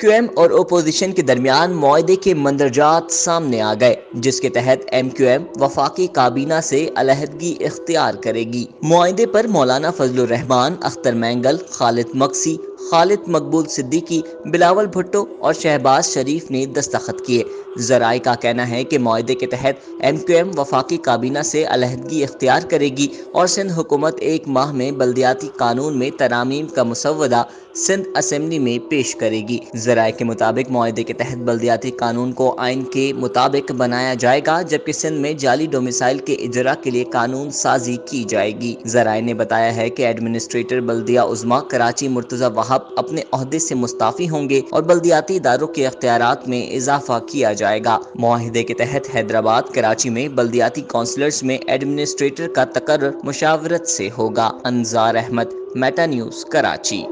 Q M اور opposition کے درمیان معاہدے کے مندرجات سامنے آ گئے، جس کے تحت ایم کیو ایم وفاقی کابینہ سے علیحدگی اختیار کرے گی۔ معاہدے پر مولانا فضل الرحمان، اختر مینگل، خالد مکسی، خالد مقبول صدیقی، بلاول بھٹو اور شہباز شریف نے دستخط کیے۔ ذرائع کا کہنا ہے کہ معاہدے کے تحت ایم کیو ایم وفاقی کابینہ سے علیحدگی اختیار کرے گی اور سندھ حکومت 1 ماہ میں بلدیاتی قانون میں ترامیم کا مسودہ سندھ اسمبلی میں پیش کرے گی۔ ذرائع کے مطابق معاہدے کے تحت بلدیاتی قانون کو آئین کے مطابق بنایا جائے گا، جبکہ سندھ میں جعلی ڈومیسائل کے اجرا کے لیے قانون سازی کی جائے گی۔ ذرائع نے بتایا ہے کہ ایڈمنسٹریٹر بلدیہ عظمیٰ کراچی مرتضی وہاب اپنے عہدے سے مستعفی ہوں گے اور بلدیاتی اداروں کے اختیارات میں اضافہ کیا جائے گا۔ معاہدے کے تحت حیدرآباد، کراچی میں بلدیاتی کونسلرز میں ایڈمنسٹریٹر کا تقرر مشاورت سے ہوگا۔ Anzar Ahmad, meta news, Karachi.